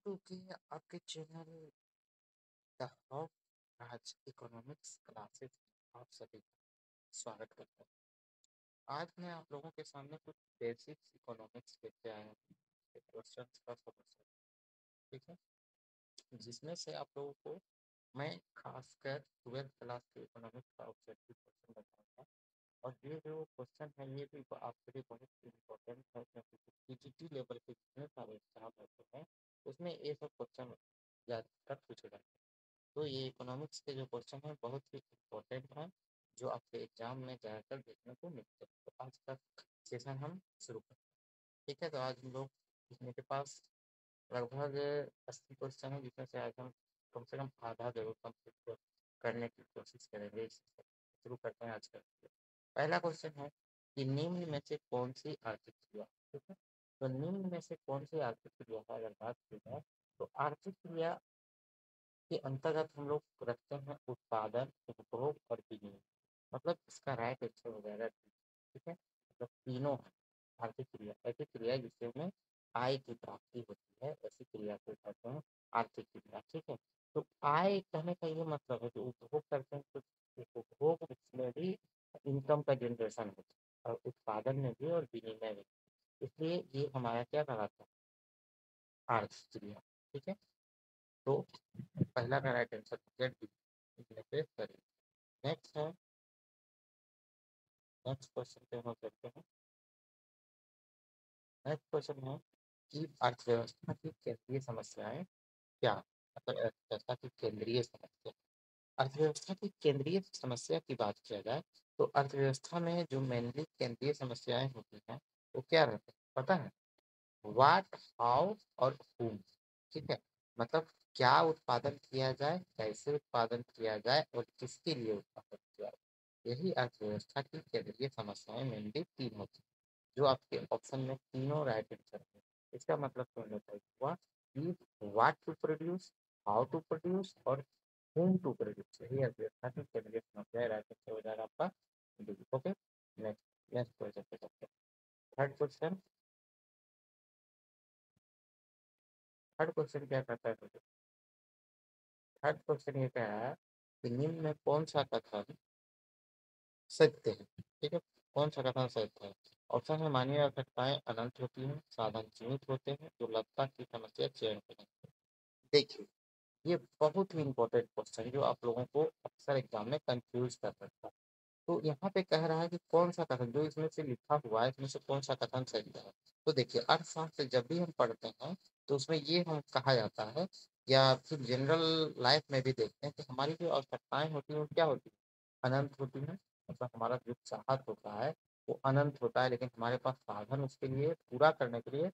To के आपके channel the top Raj economics classes आप सभी का स्वागत करता हूँ। आज मैं आप लोगों के सामने कुछ बेसिक्स इकोनॉमिक्स लेके आया हूँ, क्वेश्चंस का सॉल्यूशन, ठीक है, जिसमें से आप लोगों को मैं खासकर 12th क्लास के इकोनॉमिक्स का ऑब्जेक्टिव क्वेश्चन बताऊंगा। और ये जो क्वेश्चन है ये भी आपके लिए बहुत इम्पोर्टेंट है, क्योंकि पीजीटी लेवल के जितने सारे एग्जाम होते हैं उसमें ये सब क्वेश्चन ज़्यादातर पूछे जाते हैं। तो ये इकोनॉमिक्स के जो क्वेश्चन हैं बहुत ही इम्पोर्टेंट हैं, जो आपके एग्जाम में ज़्यादातर देखने को मिलते हैं। तो आज का सेशन हम शुरू करते हैं, ठीक है। तो आज हम लोग मेरे पास लगभग 80 क्वेश्चन है, जिसमें से आज हम कम से कम आधा जरूर कंप्लीट करने की कोशिश करेंगे। शुरू करते हैं आज का। पहला क्वेश्चन है कि निम्न में से कौन सी आर्थिक क्रिया, ठीक है। तो निम्न में से कौन सी आर्थिक क्रिया है अगर बात की जाए तो आर्थिक क्रिया के अंतर्गत हम लोग रखते हैं उत्पादन, उपभोग और विनिमय। मतलब इसका राइट आंसर हो जाएगा, ठीक है। मतलब तीनों है आर्थिक क्रिया। ऐसी क्रिया जिसमें आय की प्राप्ति होती है, ऐसी क्रिया को कहते हैं आर्थिक क्रिया, ठीक है। तो आय कहने का ये मतलब है कि उपभोग करते हैं तो उपभोग में भी इनकम का जनरेशन होता है और उत्पादन में भी और विनिमय में, इसलिए ये हमारा क्या कहलाता है, आर्थिक क्रिया, ठीक है। तो पहला का राइट आंसर जेड बी, इसमें से सही। नेक्स्ट है, नेक्स्ट क्वेश्चन पे हम चलते हैं। नेक्स्ट क्वेश्चन है कि अर्थव्यवस्था की केंद्रीय समस्याएं क्या, मतलब अर्थव्यवस्था की केंद्रीय समस्या। अर्थव्यवस्था की केंद्रीय समस्या की बात किया जाए तो अर्थव्यवस्था में जो मेनली केंद्रीय समस्याएं होती हैं वो क्या रहते हैं पता है, व्हाट, हाउ और whom, ठीक है। मतलब क्या उत्पादन किया जाए, कैसे उत्पादन किया जाए और किसके लिए उत्पादन किया जाए। यही अर्थव्यवस्था की केंद्रीय समस्याएं मेनली तीन होती हैं, जो आपके ऑप्शन में तीनों राइट आंसर है। इसका मतलब तो होता हुआ कि what to produce, how to produce और whom टू प्रोड्यूस, यही अर्थव्यवस्था की केंद्रीय समस्या राइट आंसर हो जाएगा आपका। ओके, नेक्स्ट नेक्स्ट क्वेश्चन पे चलते हैं। थर्ड क्वेश्चन, थर्ड क्वेश्चन क्या कहता है, थर्ड क्वेश्चन ये कह रहा है कि निम्न में कौन सा कथन सत्य है, ठीक है। कौन सा कथन सत्य है। ऑप्शन है मानवीय आवश्यकताएं अनंत होती हैं, साधन सीमित होते हैं, दुर्लभता की समस्या चयन करें। देखिए, ये बहुत ही इंपॉर्टेंट क्वेश्चन है जो आप लोगों को अक्सर एग्जाम में कंफ्यूज कर सकता है। तो यहाँ पे कह रहा है कि कौन सा कथन जो इसमें से लिखा हुआ है इसमें से कौन सा कथन सही है। तो देखिए, अर्थशास्त्र जब भी हम पढ़ते हैं तो उसमें ये हम कहा जाता है, या फिर जनरल लाइफ में भी देखते हैं कि हमारी जो आवश्यकताएं होती हैं वो क्या होती है, अनंत होती हैं। मतलब हमारा जो चाहत होता है वो अनंत होता है, लेकिन हमारे पास साधन उसके लिए पूरा करने के लिए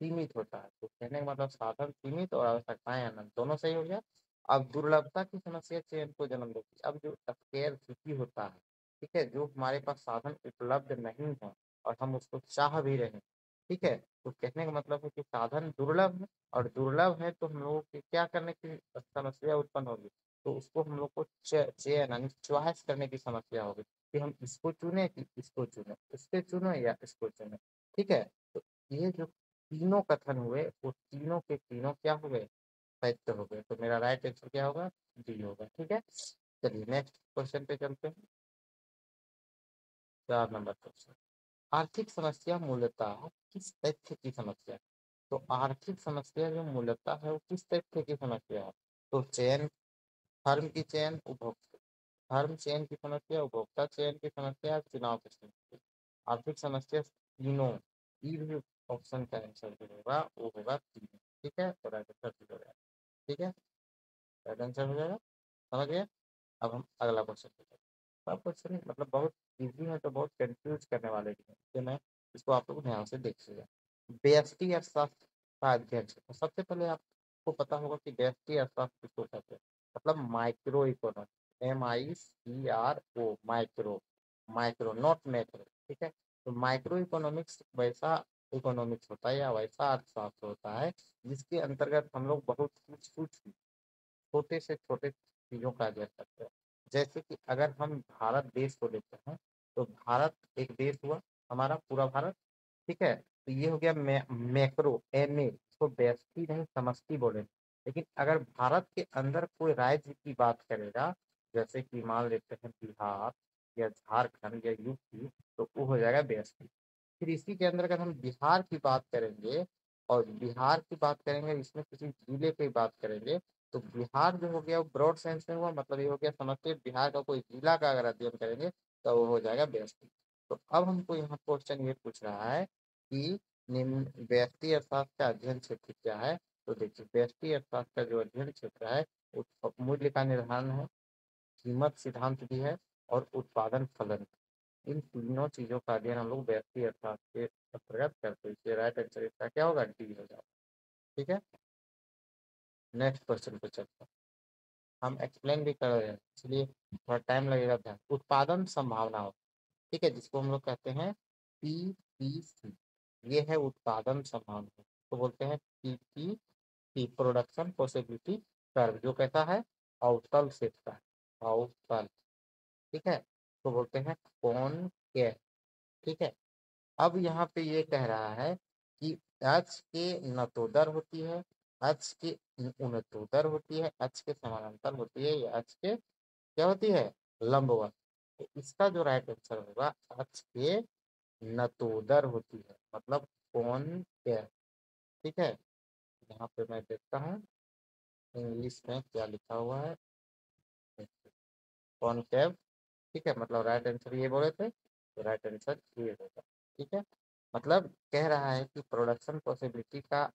सीमित होता है। तो कहने का मतलब साधन सीमित और आवश्यकताएं अनंत, दोनों सही हो गया। अब दुर्लभता की समस्या चयन को जन्म देती है। अब जो स्केर्सिटी होता है, ठीक है, जो हमारे पास साधन उपलब्ध नहीं है और हम उसको चाह भी रहे हैं, ठीक है, तो कहने का मतलब है कि साधन दुर्लभ है और दुर्लभ है तो हम लोगों की क्या करने की समस्या उत्पन्न होगी। तो उसको हम लोग को चयन यानी चॉइस करने की समस्या होगी कि हम इसको चुने कि इसको चुने, इसके चुनो या इसको चुने, ठीक है। तो ये जो तीनों कथन हुए वो तीनों के तीनों क्या हो गए, सत्य हो गए। तो मेरा राइट आंसर क्या होगा, डी होगा, ठीक है। चलिए नेक्स्ट क्वेश्चन पे चलते हैं। 4 नंबर क्वेश्चन, आर्थिक समस्या मूलतः किस तथ्य की समस्या है। तो आर्थिक समस्या जो मूलतः है वो किस तथ्य की समस्या है। तो चयन, फर्म की चयन, उपभोक्ता, फर्म चयन की समस्या, उपभोक्ता चयन की समस्या, चुनाव की समस्या। आर्थिक समस्या तीनों, ई भी ऑप्शन का आंसर जो होगा वो होगा तीनों, ठीक है। तो राइट आंसर हो जाएगा, ठीक है, राइट आंसर हो जाएगा, समझ गए। अब हम अगला क्वेश्चन पे चलते हैं। अब क्वेश्चन मतलब बहुत इजी है तो बहुत कंफ्यूज करने वाले भी हैं, तो मैं इसको आप लोग ध्यान से देखिएगा। व्यष्टि अर्थशास्त्र का अध्ययन है। तो सबसे पहले आपको पता होगा कि व्यष्टि अर्थशास्त्र किसको कहते हैं, मतलब micro economics, MICRO, micro, micro not macro, ठीक है। तो माइक्रो इकोनॉमिक्स वैसा इकोनॉमिक्स होता है या वैसा अर्थशास्त्र होता है जिसके अंतर्गत हम लोग बहुत कुछ कुछ छोटे से छोटे चीजों का अध्ययन करते हैं। जैसे कि अगर हम भारत देश को लेते हैं तो भारत एक देश हुआ, हमारा पूरा भारत, ठीक है। तो ये हो गया मैक्रो, MA, इसको व्यष्टि नहीं समष्टि बोले। लेकिन अगर भारत के अंदर कोई राज्य की बात करेगा, जैसे कि मान लेते हैं बिहार या झारखंड या यूपी, तो वो हो जाएगा व्यष्टि। फिर इसी के अंदर अगर हम बिहार की बात करेंगे और बिहार की बात करेंगे, इसमें किसी जिले की बात करेंगे, तो बिहार जो हो गया वो ब्रॉड सेंस में हुआ, मतलब ये हो गया समझते बिहार का कोई जिला का अगर अध्ययन करेंगे तो वो हो जाएगा व्यष्टि। तो अब हमको यहाँ क्वेश्चन ये पूछ रहा है कि निम्न व्यष्टि अर्थशास्त्र का अध्ययन क्षेत्र क्या है। तो देखिए व्यष्टि अर्थशास्त्र का जो अध्ययन क्षेत्र है वो मूल्य का निर्धारण है, कीमत सिद्धांत भी है और उत्पादन फलन। इन तीनों चीजों का अध्ययन हम लोग व्यष्टि अर्थशास्त्र के अंतर्गत करते हैं। इसलिए राइट आंसर इसका क्या होगा, डी हो जाएगा। ठीक है, नेक्स्ट क्वेश्चन पे चलते हैं। हम एक्सप्लेन भी कर रहे हैं इसलिए थोड़ा टाइम लगेगा। ध्यान, उत्पादन संभावना, ठीक है, जिसको हम लोग कहते हैं पीपीसी, ये है उत्पादन संभावना। तो बोलते हैं पीपी की प्रोडक्शन पॉसिबिलिटी कर्व, जो कैसा है, अवतल शेप का है, अवतल। ठीक है, तो बोलते हैं कौन के। ठीक है, अब यहाँ पे ये कह रहा है कि अक्ष के नतोदर होती है, अक्ष के उनतोदर होती है, अक्ष के समानांतर होती है, या अक्ष के क्या होती है, लंबवत। तो इसका जो राइट आंसर होगा अक्ष के नतोदर होती है, मतलब कौन के। ठीक है, यहाँ पे मैं देखता हूँ इंग्लिश में क्या लिखा हुआ है, कॉनकेव। ठीक है, मतलब राइट आंसर ये बोले थे, तो राइट आंसर ये होगा। ठीक है, मतलब कह रहा है कि प्रोडक्शन पॉसिबिलिटी का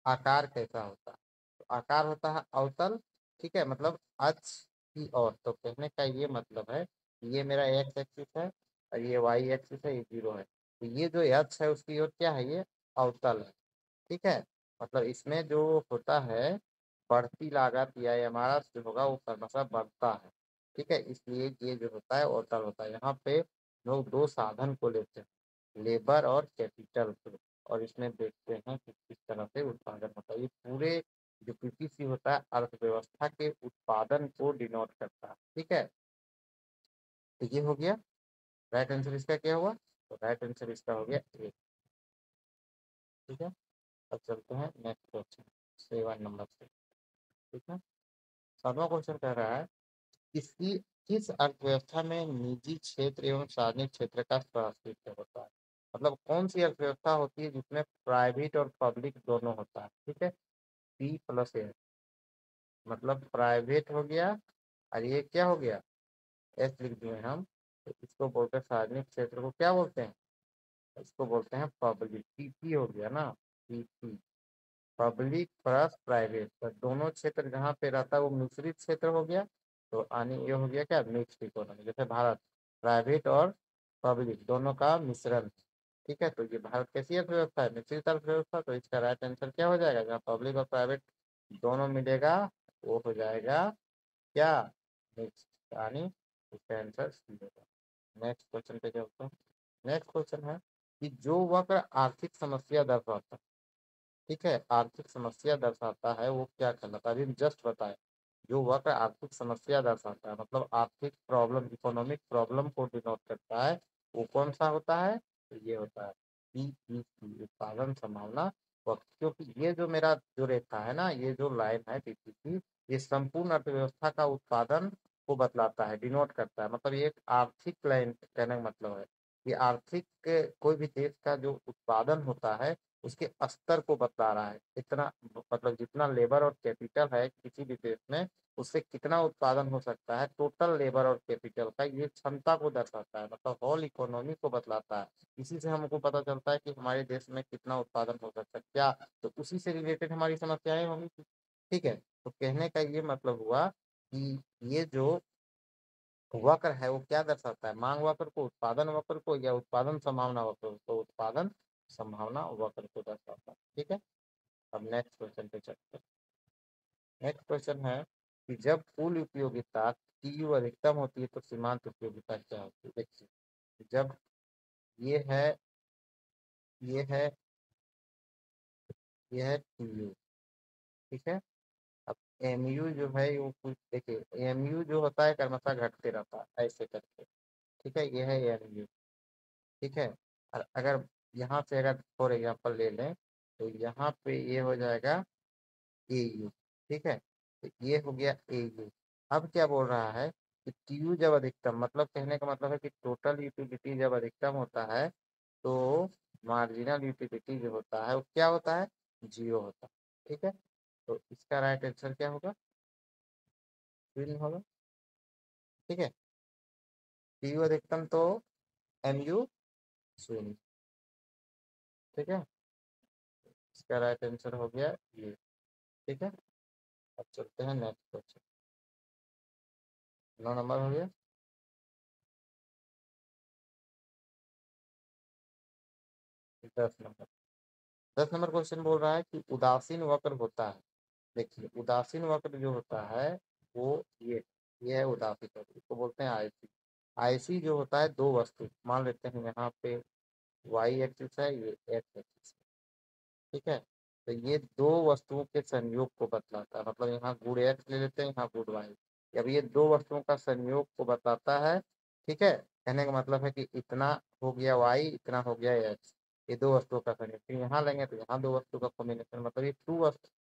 आकार कैसा होता है, तो आकार होता है अवतल। ठीक है, मतलब अक्ष की ओर। तो कहने का ये मतलब है ये मेरा एक्स एक्सिस है और ये वाई एक्सिस है, ये जीरो है, तो ये जो अक्ष है उसकी ओर क्या है, ये अवतल है। ठीक है, मतलब इसमें जो होता है बढ़ती लागत या हमारा जो होगा वो क्रमशः बढ़ता है। ठीक है, इसलिए ये जो होता है अवतल होता है। यहाँ पे लोग दो साधन को लेते हैं, लेबर और कैपिटल को, और इसमें देखते हैं कि किस तरह से उत्पादन होता है। ये पूरे जो पीपीसी होता है अर्थव्यवस्था के उत्पादन को डिनोट करता है। ठीक है, तो ये हो गया राइट आंसर। इसका क्या हुआ, तो राइट आंसर इसका हो गया ए। ठीक है, अब चलते हैं नेक्स्ट क्वेश्चन 7 नंबर से। ठीक है, 7वां क्वेश्चन कह रहा है किसी किस अर्थव्यवस्था में निजी क्षेत्र एवं सार्वजनिक क्षेत्र का स्वामित्व होता है। मतलब कौन सी अर्थव्यवस्था होती है जिसमें प्राइवेट और पब्लिक दोनों होता है। ठीक है, पी प्लस ए, मतलब प्राइवेट हो गया और ये क्या हो गया, एस लिख दिए हम। तो इसको बोलते हैं सार्वजनिक क्षेत्र को क्या बोलते हैं, इसको बोलते हैं पब्लिक। पीपी हो गया ना, पीपी, पब्लिक प्लस प्राइवेट, तो दोनों क्षेत्र जहाँ पे रहता है वो मिश्रित क्षेत्र हो गया। तो आने ये हो गया क्या, मिक्स्ड इकोनॉमी। जैसे भारत प्राइवेट और पब्लिक दोनों का मिश्रण। ठीक है, तो ये भारत कैसी अर्थव्यवस्था है, मिश्रित अर्थव्यवस्था। तो इसका राइट आंसर क्या हो जाएगा, जहाँ पब्लिक और प्राइवेट दोनों मिलेगा वो हो जाएगा क्या, मिक्स्ड, यानी इसका आंसर सी होगा। नेक्स्ट क्वेश्चन पे चलते हैं। नेक्स्ट क्वेश्चन है कि जो वक्र आर्थिक समस्या दर्शाता है, ठीक है, आर्थिक समस्या दर्शाता है वो क्या कहलाता है, अभी जस्ट बताए। जो वक्र आर्थिक समस्या दर्शाता है मतलब आर्थिक प्रॉब्लम, इकोनॉमिक प्रॉब्लम को डिनोट करता है, वो कौन सा होता है, तो ये होता है पीपीसी, उत्पादन संभावना वक्र। क्योंकि ये जो मेरा जो रेखा है ना, ये जो लाइन है पीपीसी, ये संपूर्ण अर्थव्यवस्था का उत्पादन को बतलाता है, डिनोट करता है। मतलब ये एक आर्थिक लाइन कहने का मतलब है कि आर्थिक कोई भी देश का जो उत्पादन होता है उसके स्तर को बता रहा है। इतना मतलब जितना लेबर और कैपिटल है किसी भी देश में, उससे कितना उत्पादन हो सकता है, टोटल लेबर और कैपिटल का ये क्षमता को दर्शाता है, मतलब होल इकोनॉमी को बतलाता है। इसी से हमको पता चलता है कि हमारे देश में कितना उत्पादन हो सकता है क्या, तो उसी से रिलेटेड हमारी समस्याएं होंगी। ठीक है, तो कहने का ये मतलब हुआ कि ये जो वक्र है वो क्या दर्शाता है, मांग वक्र को, उत्पादन वक्र को, या उत्पादन संभावना वक्र को, तो उत्पादन संभावना वक्र को दर्शाता है। ठीक है, अब नेक्स्ट क्वेश्चन पे चलते हैं। नेक्स्ट क्वेश्चन है कि जब कुल उपयोगिता टीयू अधिकतम होती है तो सीमांत उपयोगिता क्या होती है। देखिए जब ये है, ये है, ये है टीयू। ठीक है, अब एमयू जो है वो कुछ देखिए, एमयू जो होता है क्रमशः घटते रहता है ऐसे करके। ठीक है, ये है एमयू। ठीक है, और अगर यहाँ से अगर फॉर एग्जाम्पल ले लें तो यहाँ पे ये हो जाएगा ए यू। ठीक है, तो ये हो गया ए यू। अब क्या बोल रहा है कि टी यू जब अधिकतम, मतलब कहने का मतलब है कि टोटल यूटिलिटी जब अधिकतम होता है तो मार्जिनल यूटिलिटी जो होता है वो क्या होता है, जीरो होता है। ठीक है, तो इसका राइट आंसर क्या होगा, शून्य होगा। ठीक है, टी यू अधिकतम तो एम यू शून्य। ठीक है, इसका राइट आंसर हो गया ये। ठीक है, अब चलते हैं नेक्स्ट क्वेश्चन। 9 नंबर हो गया। 10 नंबर। 10 नंबर क्वेश्चन बोल रहा है कि उदासीन वक्र होता है। देखिए उदासीन वक्र जो होता है वो ये है उदासीन वक्र, इसको बोलते हैं आईसी। आईसी जो होता है दो वस्तु, मान लेते हैं यहाँ पे वाई एक्सिस है, ये एक्स एक्सिस। ठीक है, तो ये दो वस्तुओं के संयोग को बतलाता है, मतलब यहाँ गुण एक्स ले लेते हैं, यहाँ गुण वाई। अब ये दो वस्तुओं का संयोग को बताता है। ठीक है, कहने का मतलब है कि इतना हो गया वाई, इतना हो गया एक्स। ये दो वस्तुओं का संयोग, फिर यहाँ लेंगे तो यहाँ दो वस्तु का कॉम्बिनेशन, मतलब ये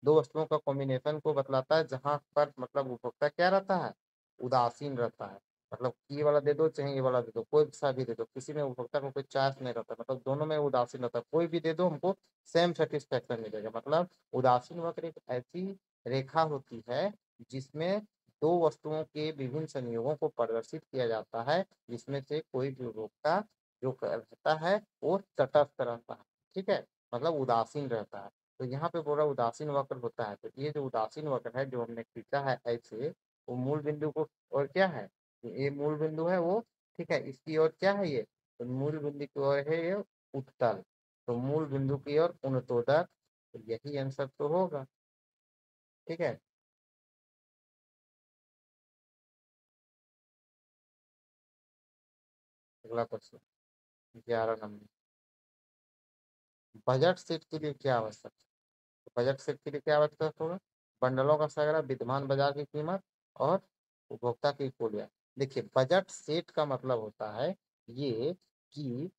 दो वस्तुओं का कॉम्बिनेशन को बतलाता है, जहाँ पर मतलब उपभोक्ता क्या रहता है, उदासीन रहता है। मतलब ये वाला दे दो चाहे ये वाला दे दो, कोई सा भी दे दो, किसी में उपभोक्ता को कोई चार्ज नहीं रहता, मतलब दोनों में उदासीन रहता है, कोई भी दे दो हमको सेम सेटिस्फेक्शन मिलेगा। मतलब उदासीन वक्र एक ऐसी रेखा होती है जिसमें दो वस्तुओं के विभिन्न संयोगों को प्रदर्शित किया जाता है, जिसमें से कोई भी उपभोक्ता जो रहता है वो तटस्थ रहता है। ठीक है, मतलब उदासीन रहता है। तो यहाँ पे बोला उदासीन वक्र होता है, तो ये जो उदासीन वक्र है जो हमने खींचा है ऐसे, वो मूल बिंदु को और क्या है, ये मूल बिंदु है वो। ठीक है, इसकी ओर क्या है ये, तो मूल बिंदु की ओर है ये उत्तल, तो मूल बिंदु की ओर उनतोदक, तो यही आंसर तो होगा। ठीक है, अगला क्वेश्चन। 11 नंबर। बजट सेट के लिए क्या आवश्यक है, बजट सेट के लिए क्या आवश्यक होगा, बंडलों का संग्रह, विद्यमान बाजार की कीमत और उपभोक्ता की कुल आय। देखिए बजट सेट का मतलब होता है ये कि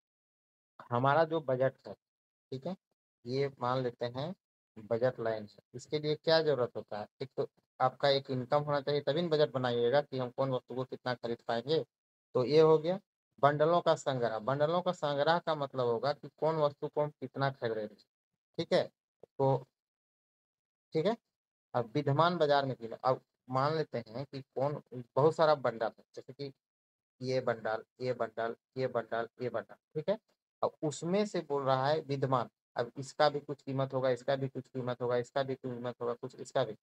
हमारा जो बजट है, ठीक है, ये मान लेते हैं बजट लाइन है, इसके लिए क्या जरूरत होता है, एक तो आपका एक इनकम होना चाहिए, तभी न बजट बनाइएगा कि हम कौन वस्तु को कितना खरीद पाएंगे। तो ये हो गया बंडलों का संग्रह। बंडलों का संग्रह का मतलब होगा कि कौन वस्तु को हम कितना खरीद रहे हैं। ठीक है, तो ठीक है, अब विद्यमान बाजार में कीमत, अब मान लेते हैं कि कौन, बहुत सारा बंडल है, जैसे कि ये बंडल, ये बंडल, ये बंडल, ये बंडल। ठीक है, अब उसमें से बोल रहा है विद्यमान, अब इसका भी कुछ कीमत होगा, इसका भी कुछ कीमत होगा, इसका भी कीमत होगा, कुछ इसका भी।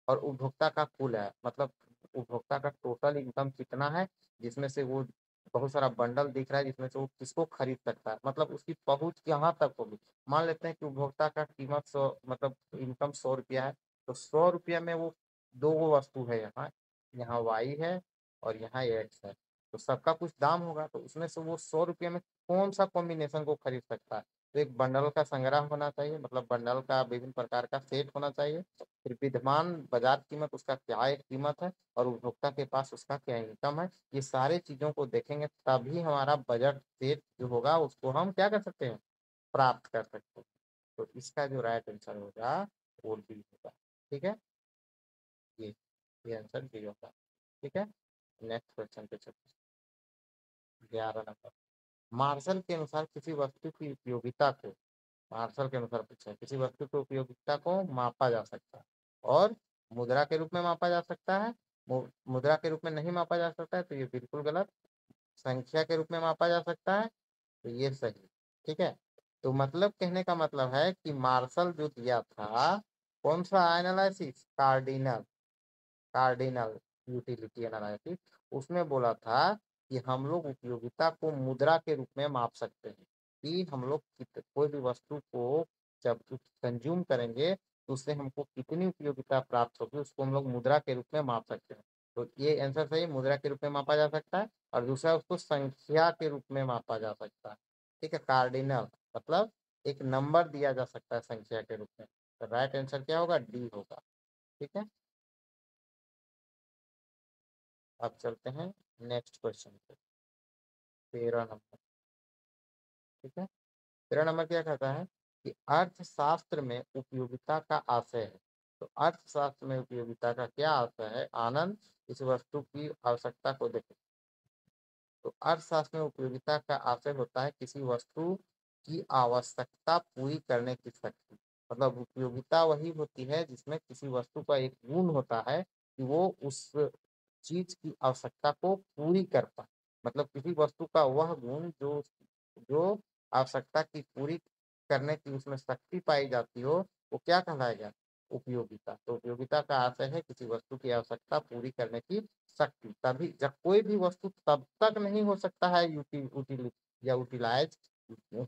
और उपभोक्ता का कुल है, मतलब उपभोक्ता का टोटल इनकम कितना है, जिसमें से वो बहुत सारा बंडल दिख रहा है, जिसमें से वो किसको खरीद सकता है, मतलब उसकी पहुंच यहाँ तक होगी। मान लेते हैं कि उपभोक्ता का कीमत 100, मतलब इनकम 100 रुपया है, तो 100 रुपया में वो दो वो वस्तु है, यहाँ यहाँ वाई है और यहाँ एक्स है, तो सबका कुछ दाम होगा, तो उसमें से वो 100 रुपये में कौन सा कॉम्बिनेशन को खरीद सकता है। तो एक बंडल का संग्रह होना चाहिए, मतलब बंडल का विभिन्न प्रकार का सेट होना चाहिए, फिर विद्यमान बाजार कीमत उसका क्या एक कीमत है, और उपभोक्ता के पास उसका क्या इनकम है। ये सारे चीजों को देखेंगे तभी हमारा बजट सेट जो होगा उसको हम क्या कर सकते हैं, प्राप्त कर सकते हैं। तो इसका जो राइट आंसर होगा वो डी होगा। ठीक है, ये आंसर डी होगा। ठीक है, नेक्स्ट क्वेश्चन पे चलते हैं। 11 नंबर। मार्शल के अनुसार किसी वस्तु की उपयोगिता को, मार्शल के अनुसार पूछा है, किसी वस्तु की उपयोगिता को मापा जा सकता है और मुद्रा के रूप में मापा जा सकता है, मुद्रा के रूप में नहीं मापा जा सकता है, तो ये बिल्कुल गलत। संख्या के रूप में मापा जा सकता है, तो ये सही। ठीक है, तो मतलब कहने का मतलब है कि मार्शल जो दिया था, कौन सा analysis, cardinal, cardinal utility analysis, उसमें बोला था कि हम लोग उपयोगिता को मुद्रा के रूप में माप सकते हैं, कि हम लोग कोई भी वस्तु को जब कंज्यूम करेंगे तो उससे हमको कितनी उपयोगिता प्राप्त होगी, उसको हम लोग मुद्रा के रूप में माप सकते हैं। तो ये आंसर सही, मुद्रा के रूप में मापा जा सकता है, और दूसरा उसको संख्या के रूप में मापा जा सकता है। ठीक है, कार्डिनल मतलब एक नंबर दिया जा सकता है संख्या के रूप में, तो राइट आंसर क्या होगा, डी होगा। ठीक है, अब चलते हैं नेक्स्ट क्वेश्चन पे। 13 नंबर। ठीक है, 13 नंबर क्या कहता है कि अर्थशास्त्र में उपयोगिता का आशय है, तो अर्थशास्त्र में उपयोगिता का क्या अर्थ है? आनंद, इस वस्तु की आवश्यकता को देखें। तो अर्थशास्त्र में उपयोगिता का आशय होता है किसी वस्तु की आवश्यकता पूरी करने की शक्ति। मतलब उपयोगिता वही होती है जिसमें किसी वस्तु का एक गुण होता है कि वो उस चीज की आवश्यकता को पूरी कर पाए। मतलब किसी वस्तु का वह गुण जो जो आवश्यकता की पूरी करने की उसमें शक्ति पाई जाती हो, वो क्या कहलाएगा? उपयोगिता। तो उपयोगिता का आशय है किसी वस्तु की आवश्यकता पूरी करने की शक्ति। तभी जब कोई भी वस्तु तब तक नहीं हो सकता है यूटिल या यूटिलाइज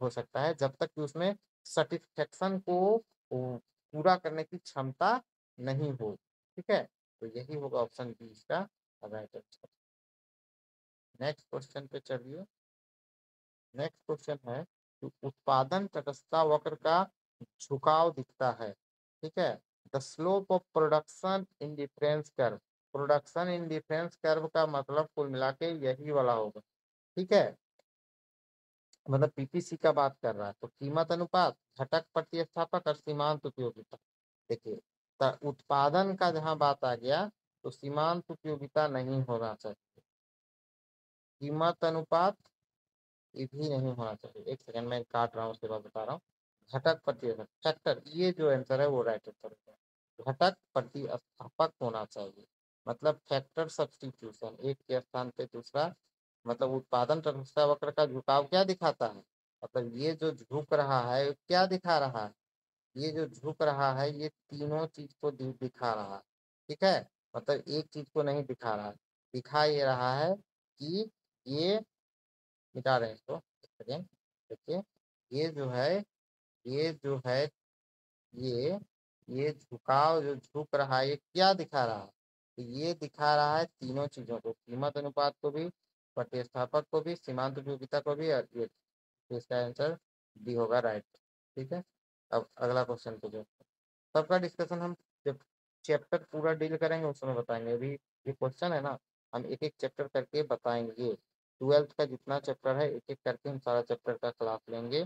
हो सकता है जब तक कि उसमें सेटिस्फेक्शन को पूरा करने की क्षमता नहीं हो। ठीक है, तो यही होगा ऑप्शन बी इसका राइट आंसर। नेक्स्ट क्वेश्चन पे चलिए। नेक्स्ट क्वेश्चन है कि उत्पादन तटस्थता वक्र का झुकाव दिखता है। ठीक है, the slope of production indifference curve. Production indifference curve का मतलब कुल मिला के यही वाला होगा। ठीक है, मतलब पीपीसी का बात कर रहा है। तो कीमत अनुपात, घटक प्रतिस्थापक और सीमांत उपयोगिता। देखिए, उत्पादन का जहां बात आ गया तो सीमांत उपयोगिता नहीं होना चाहिए, कीमत अनुपात ये भी नहीं होना चाहिए। एक सेकंड में काट रहा हूँ, उसके बाद बता रहा हूँ। घटक प्रतिस्थापक फैक्टर, ये जो आंसर है वो राइट आंसर है। घटक प्रतिस्थापक होना चाहिए, मतलब फैक्टर सब्स्टिट्यूशन, एक के स्थान पे दूसरा। मतलब उत्पादन तटस्थता वक्र का झुकाव क्या दिखाता है? मतलब ये जो झुक रहा है क्या दिखा रहा है? ये जो झुक रहा है ये तीनों चीज को दिखा रहा है। ठीक है, मतलब एक चीज को नहीं दिखा रहा है, दिखा ये रहा है कि ये, मिटा रहे हैं इसको एक सेकेंड। देखिए, ये जो है, ये जो है, ये ये झुकाव जो झुक रहा है ये क्या दिखा रहा है? तो ये दिखा रहा है तीनों चीजों को, कीमत अनुपात को भी, प्रतिस्थापक को भी, सीमांत उपयोगिता को भी, और ये। तो इसका आंसर डी होगा राइट। ठीक है, अब अगला क्वेश्चन पे जो सबका डिस्कशन हम जब चैप्टर पूरा डील करेंगे उस समय बताएंगे। अभी ये क्वेश्चन है ना, हम एक एक चैप्टर करके बताएंगे। ट्वेल्थ का जितना चैप्टर है एक एक करके हम सारा चैप्टर का क्लास लेंगे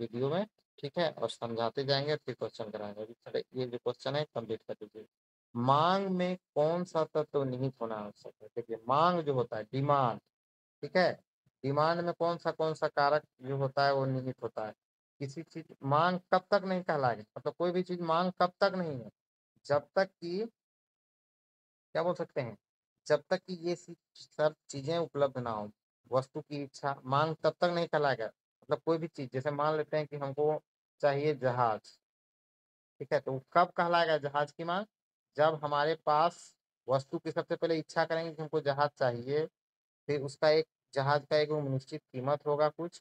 वीडियो में। ठीक है, और समझाते जाएंगे फिर क्वेश्चन कराएंगे। अभी चले, ये जो क्वेश्चन है कंप्लीट कर दीजिए। मांग में कौन सा तत्व निहित होना आवश्यक है? देखिए, मांग जो होता है, डिमांड। ठीक है, डिमांड में कौन सा कारक जो होता है वो निहित होता है? किसी चीज मांग कब तक नहीं कहलाएगी, मतलब कोई भी चीज मांग कब तक नहीं है? जब तक कि, क्या बोल सकते हैं, जब तक कि ये सब चीजें उपलब्ध ना हो। वस्तु की इच्छा मांग तब तक नहीं कहलाएगा। मतलब कोई भी चीज, जैसे मान लेते हैं कि हमको चाहिए जहाज। ठीक है, तो वो कब कहलाएगा जहाज की मांग? जब हमारे पास वस्तु की सबसे पहले इच्छा करेंगे कि हमको जहाज चाहिए, फिर उसका एक जहाज का एक वो निश्चित कीमत होगा कुछ।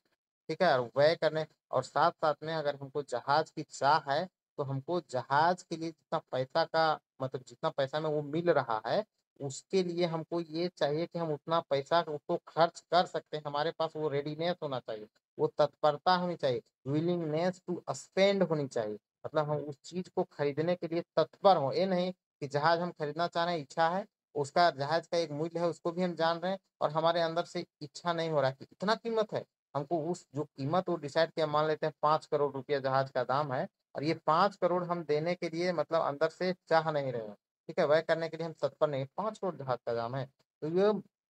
ठीक है, और व्यय करने, और साथ साथ में अगर हमको जहाज की चाह है तो हमको जहाज के लिए जितना पैसा का, मतलब जितना पैसा में वो मिल रहा है उसके लिए हमको ये चाहिए कि हम उतना पैसा उसको खर्च कर सकते हैं। हमारे पास वो रेडीनेस होना चाहिए, वो तत्परता होनी चाहिए, विलिंगनेस टू स्पेंड होनी चाहिए। मतलब हम उस चीज को खरीदने के लिए तत्पर हो। ये नहीं कि जहाज हम खरीदना चाह रहे हैं, इच्छा है, उसका जहाज का एक मूल्य है उसको भी हम जान रहे हैं, और हमारे अंदर से इच्छा नहीं हो रहा है कि इतना कीमत है। हमको उस जो कीमत वो डिसाइड किया, मान लेते हैं 5 करोड़ रुपया जहाज का दाम है, और ये 5 करोड़ हम देने के लिए मतलब अंदर से चाह नहीं रहे हैं। ठीक है, वह करने के लिए हम तत्पर नहीं, 5 करोड़ जहाज का दाम है। तो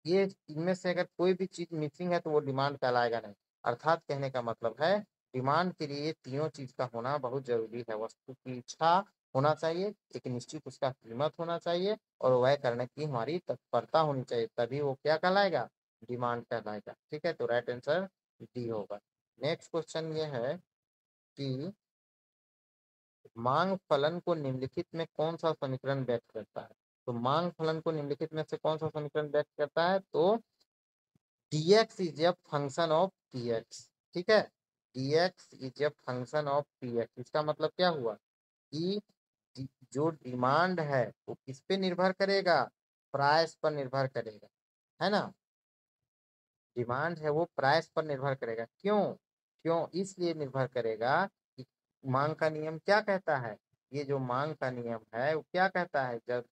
ये इनमें से अगर कोई भी चीज मिसिंग है तो वो डिमांड कहलाएगा नहीं। अर्थात कहने का मतलब है डिमांड के लिए तीनों चीज का होना बहुत जरूरी है। वस्तु की इच्छा होना चाहिए, एक निश्चित उसका कीमत होना चाहिए, और वह करने की हमारी तत्परता होनी चाहिए, तभी वो क्या कहलाएगा? डिमांड कहलाएगा। ठीक है, तो राइट आंसर डी होगा। नेक्स्ट क्वेश्चन ये है कि मांग फलन को निम्नलिखित में कौन सा समीकरण व्यक्त करता है? तो मांग फलन को निम्नलिखित में से कौन सा समीकरण व्यक्त करता है? तो dx is a function of px। ठीक है, dx is a function of px। इसका मतलब क्या हुआ कि जो डिमांड है वो किस पे निर्भर करेगा? प्राइस पर निर्भर करेगा, है ना। डिमांड है वो प्राइस पर निर्भर करेगा। क्यों? क्यों इसलिए निर्भर करेगा कि मांग का नियम क्या कहता है? ये जो मांग का नियम है वो क्या कहता है? जब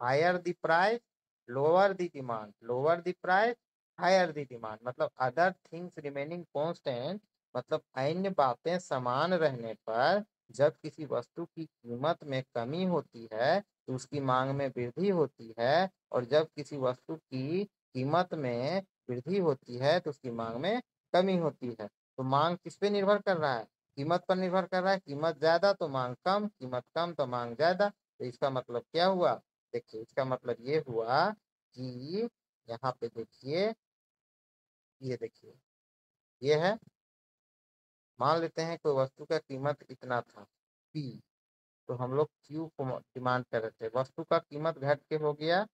higher the price lower the demand, lower the price higher the demand, मतलब अदर थिंग्स रिमेनिंग कांस्टेंट, मतलब अन्य बातें समान रहने पर जब किसी वस्तु की कीमत में कमी होती है तो उसकी मांग में वृद्धि होती है, और जब किसी वस्तु की कीमत में वृद्धि होती है तो उसकी मांग में कमी होती है। तो मांग किस पे निर्भर कर रहा है? कीमत पर निर्भर कर रहा है। कीमत ज्यादा तो मांग कम, कीमत कम तो मांग ज्यादा। तो इसका मतलब क्या हुआ? देखिए, इसका मतलब ये हुआ कि यहाँ पे देखिए, ये देखिए, ये है, मान लेते हैं कोई वस्तु का कीमत इतना था पी, तो हम लोग क्यू को डिमांड कर रहे थे। वस्तु का कीमत घट के हो गया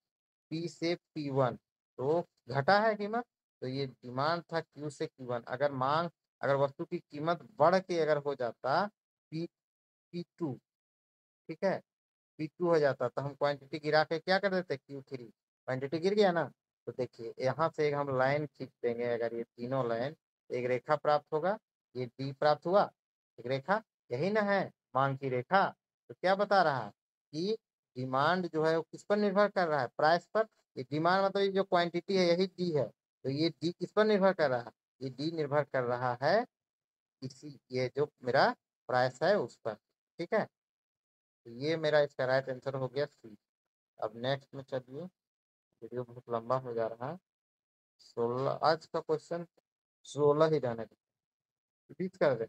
पी से P1, तो घटा है कीमत। तो ये डिमांड था क्यू से Q1। अगर वस्तु की कीमत बढ़ के अगर हो जाता P2, ठीक है, P2 हो जाता तो हम क्वांटिटी गिरा के क्या कर देते, Q3। क्वांटिटी गिर गया ना। तो देखिए, यहाँ से एक हम लाइन खींच देंगे। अगर ये तीनों लाइन, एक रेखा प्राप्त होगा, ये डी प्राप्त हुआ, एक रेखा, यही ना है मांग की रेखा। तो क्या बता रहा है कि डिमांड जो है वो किस पर निर्भर कर रहा है? प्राइस पर। ये डिमांड मतलब ये जो क्वांटिटी है यही डी है, तो ये डी किस पर निर्भर कर रहा है? ये डी निर्भर कर रहा है इसी, ये जो मेरा प्राइस है उस पर। ठीक है, तो ये मेरा इसका राइट आंसर हो गया सी। अब नेक्स्ट में चलिए, वीडियो बहुत लंबा हो जा रहा है। 16 आज का क्वेश्चन, 16 ही रहने दो, रिपीट कर दे।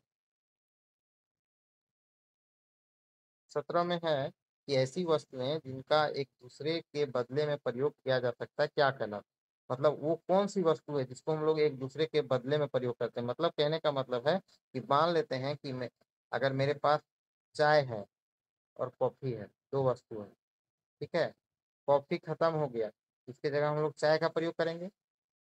17 में है कि ऐसी वस्तुएं जिनका एक दूसरे के बदले में प्रयोग किया जा सकता है क्या कहलाता है? मतलब वो कौन सी वस्तु है जिसको हम लोग एक दूसरे के बदले में प्रयोग करते हैं? मतलब कहने का मतलब है कि मान लेते हैं कि अगर मेरे पास चाय है और कॉफी है, दो वस्तु है, ठीक है। कॉफी खत्म हो गया, इसके जगह हम लोग चाय का प्रयोग करेंगे,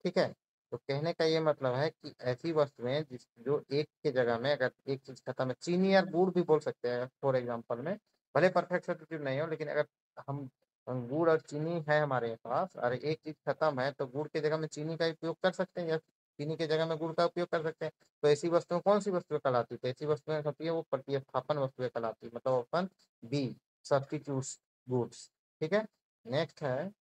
ठीक है। तो कहने का ये मतलब है कि ऐसी वस्तुएं जिस जो एक के जगह में, अगर एक चीज खत्म है, चीनी या गुड़ भी बोल सकते हैं फॉर एग्जांपल में, भले परफेक्ट सब्स्टिट्यूट नहीं हो, लेकिन अगर हम गुड़ और चीनी है हमारे पास और एक चीज खत्म है, तो गुड़ के जगह में चीनी का उपयोग कर सकते हैं या चीनी के जगह में गुड़ का उपयोग कर सकते हैं। तो ऐसी वस्तुएं कौन सी वस्तुएं कहलाती है? तो ऐसी वस्तुएं होती है वो प्रतिस्थापन वस्तुएं कहलाती है। मतलब ऑप्शन बी, सब्स्टिट्यूट गुड्स। ठीक है। नेक्स्ट है,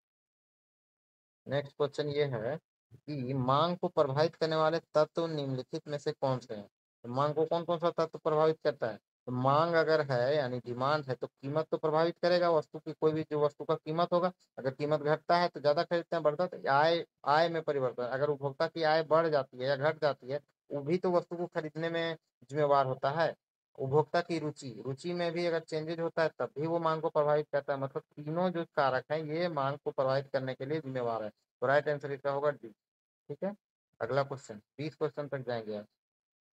नेक्स्ट क्वेश्चन ये है कि मांग को प्रभावित करने वाले तत्व निम्नलिखित में से कौन से हैं? तो मांग को कौन कौन सा तत्व प्रभावित करता है? तो मांग अगर है यानी डिमांड है तो कीमत तो प्रभावित करेगा वस्तु की। कोई भी जो वस्तु का कीमत होगा, अगर कीमत घटता है तो ज्यादा खरीदते हैं, बढ़ता है तो आय, आय में परिवर्तन। अगर उपभोक्ता की आय बढ़ जाती है या घट जाती है, वो भी तो वस्तु को खरीदने में जिम्मेवार होता है। उपभोक्ता की रुचि, रुचि में भी अगर चेंजेज होता है तब भी वो मांग को प्रभावित करता है। मतलब तीनों जो कारक हैं ये मांग को प्रभावित करने के लिए जिम्मेवार है। तो राइट आंसर इसका होगा डी। ठीक है। अगला क्वेश्चन, 20 क्वेश्चन तक जाएंगे आप।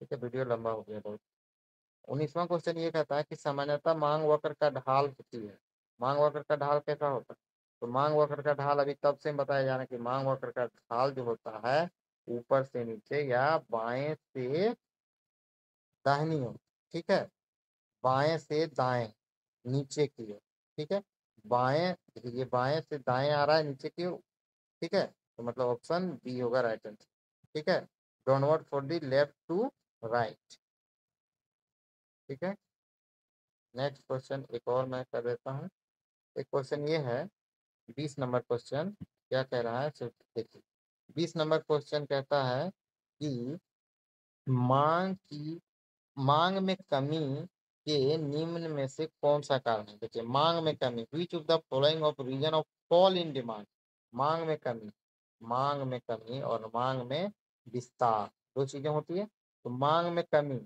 ठीक है, वीडियो लंबा हो गया बहुत। 19वां क्वेश्चन ये कहता है कि सामान्यतः मांग वक्र का ढाल होती है। मांग वक्र का ढाल कैसा होता है? तो मांग वक्र का ढाल अभी तब से बताया जा रहा है कि मांग वक्र का ढाल जो होता है ऊपर से नीचे या बाएं से दाहिनी ओर। ठीक है, बाएं से दाएं, नीचे की ओर। ठीक है, बाएं, ये बाएं से दाएं आ रहा है नीचे की ओर। ठीक है, तो मतलब ऑप्शन बी होगा राइट आंसर। ठीक है, downward for the left to right. ठीक है। नेक्स्ट क्वेश्चन एक और मैं कर देता हूँ। एक क्वेश्चन ये है, 20 नंबर क्वेश्चन क्या कह रहा है सिर्फ देखिए। 20 नंबर क्वेश्चन कहता है कि मांग की मांग में कमी के निम्न में से कौन सा कारण है? देखिए, मांग में कमी, which of the following of reason of fall in demand. मांग में कमी, मांग में कमी और मांग में विस्तार, दो चीजें होती है। तो मांग में कमी,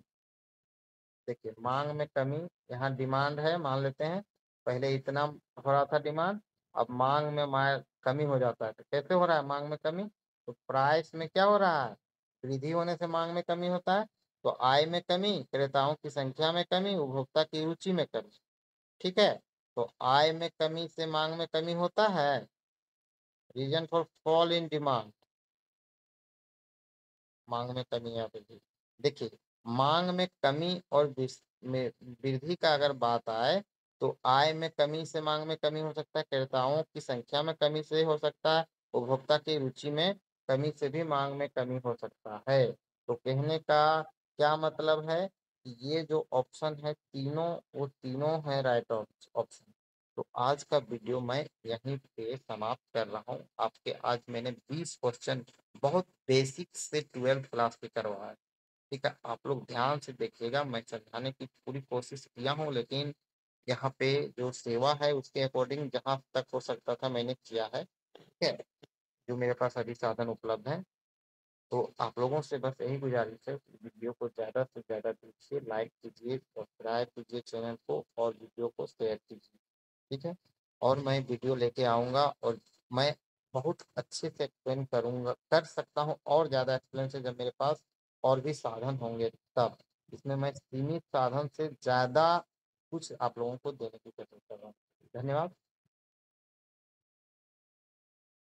देखिए मांग में कमी, यहाँ डिमांड है मान लेते हैं, पहले इतना हो रहा था डिमांड, अब मांग में कमी हो जाता है। तो कैसे हो रहा है मांग में कमी? तो प्राइस में क्या हो रहा है? वृद्धि होने से मांग में कमी होता है। तो आय में कमी, क्रेताओं की संख्या में कमी, उपभोक्ता की रुचि में कमी। ठीक है, तो आय में कमी से मांग में कमी होता है। Reason for fall in demand, मांग में कमी यहाँ पे भी। देखिए, मांग में कमी और में वृद्धि का अगर बात आए तो आय में कमी से मांग में कमी हो सकता है, क्रेताओं की संख्या में कमी से हो सकता है, उपभोक्ता की रुचि में कमी से भी मांग में कमी हो सकता है। तो कहने का क्या मतलब है कि ये जो ऑप्शन है तीनों, वो तीनों है राइट ऑप्शन। तो आज का वीडियो मैं यहीं पे समाप्त कर रहा हूँ। आपके आज मैंने 20 क्वेश्चन बहुत बेसिक से 12th क्लास के करवाए। ठीक है, आप लोग ध्यान से देखिएगा, मैं समझाने की पूरी कोशिश किया हूँ, लेकिन यहाँ पे जो सेवा है उसके अकॉर्डिंग जहाँ तक हो सकता था मैंने किया है। ठीक है, जो मेरे पास अभी साधन उपलब्ध है। तो आप लोगों से बस यही गुजारिश है कि वीडियो को ज़्यादा से ज़्यादा देखिए, लाइक कीजिए, सब्सक्राइब कीजिए चैनल को और वीडियो को शेयर कीजिए। ठीक है, और मैं वीडियो लेके आऊँगा और मैं बहुत अच्छे से एक्सप्लेन करूँगा, कर सकता हूँ और ज़्यादा एक्सप्लेन से जब मेरे पास और भी साधन होंगे तब। इसमें मैं सीमित साधन से ज़्यादा कुछ आप लोगों को देने की कोशिश कर रहा हूँ। धन्यवाद।